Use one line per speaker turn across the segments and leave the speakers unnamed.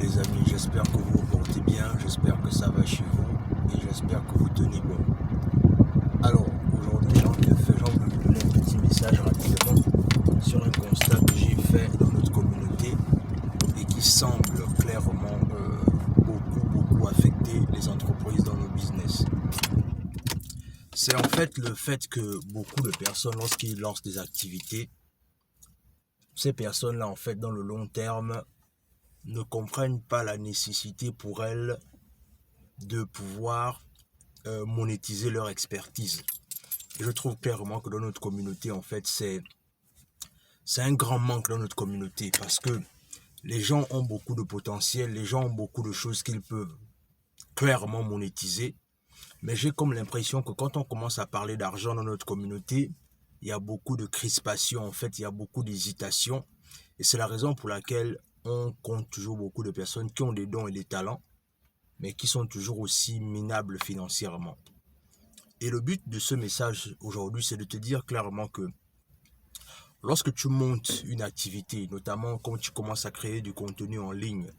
les amis, j'espère que vous vous portez bien, j'espère que ça va chez vous et j'espère que vous tenez bon. Alors, aujourd'hui, j'ai envie de vous donner un petit message rapidement sur un constat que j'ai fait dans notre communauté et qui semble clairement beaucoup affecter les entreprises dans nos business. C'est en fait le fait que beaucoup de personnes, lorsqu'ils lancent des activités, ces personnes-là, en fait, dans le long terme, ne comprennent pas la nécessité pour elles de pouvoir monétiser leur expertise. Et je trouve clairement que dans notre communauté, en fait, c'est un grand manque dans notre communauté parce que les gens ont beaucoup de potentiel, les gens ont beaucoup de choses qu'ils peuvent clairement monétiser. Mais j'ai comme l'impression que quand on commence à parler d'argent dans notre communauté, il y a beaucoup de crispation, en fait, il y a beaucoup d'hésitation. Et c'est la raison pour laquelle on compte toujours beaucoup de personnes qui ont des dons et des talents, mais qui sont toujours aussi minables financièrement. Et le but de ce message aujourd'hui, c'est de te dire clairement que lorsque tu montes une activité, notamment quand tu commences à créer du contenu en ligne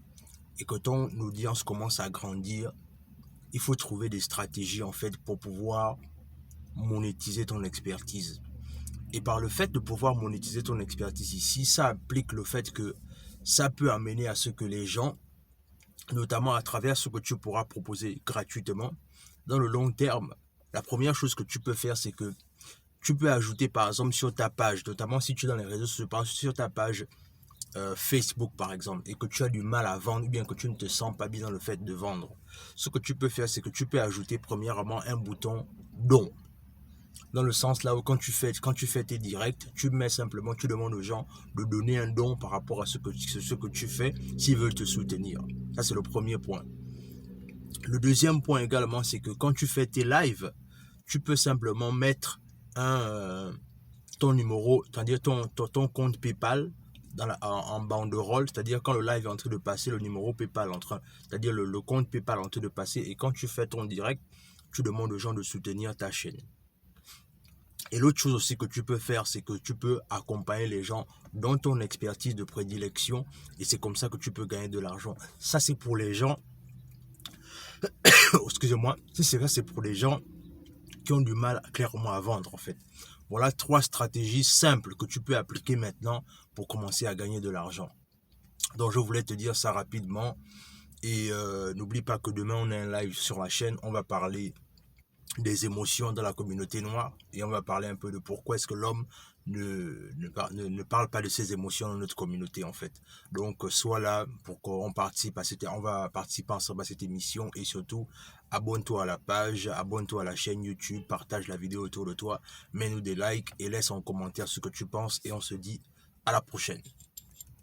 et que ton audience commence à grandir, il faut trouver des stratégies en fait pour pouvoir monétiser ton expertise. Et par le fait de pouvoir monétiser ton expertise ici, ça implique le fait que ça peut amener à ce que les gens, notamment à travers ce que tu pourras proposer gratuitement, dans le long terme, la première chose que tu peux faire, c'est que tu peux ajouter par exemple sur ta page, notamment si tu es dans les réseaux sociaux, sur ta page Facebook par exemple, et que tu as du mal à vendre, ou bien que tu ne te sens pas bien dans le fait de vendre. Ce que tu peux faire, c'est que tu peux ajouter premièrement un bouton don. Dans le sens là où quand tu fais tes directs, tu mets simplement, tu demandes aux gens de donner un don par rapport à ce que tu fais, s'ils veulent te soutenir. Ça, c'est le premier point. Le deuxième point également, c'est que quand tu fais tes lives, tu peux simplement mettre ton numéro, c'est-à-dire ton compte PayPal en banderole, c'est-à-dire quand le live est en train de passer, le numéro PayPal c'est-à-dire le compte PayPal en train de passer, et quand tu fais ton direct, tu demandes aux gens de soutenir ta chaîne. Et l'autre chose aussi que tu peux faire, c'est que tu peux accompagner les gens dans ton expertise de prédilection, et c'est comme ça que tu peux gagner de l'argent. Ça, c'est pour les gens, excusez-moi, c'est pour les gens qui ont du mal clairement à vendre en fait. Voilà 3 stratégies simples que tu peux appliquer maintenant pour commencer à gagner de l'argent. Donc je voulais te dire ça rapidement, et n'oublie pas que demain on a un live sur la chaîne, on va parler des émotions dans la communauté noire et on va parler un peu de pourquoi est-ce que l'homme ne parle pas de ses émotions dans notre communauté en fait. Donc sois là pour qu'on participe on va participer ensemble à cette émission, et surtout abonne-toi à la page, abonne-toi à la chaîne YouTube, partage la vidéo autour de toi, mets-nous des likes et laisse en commentaire ce que tu penses, et on se dit à la prochaine.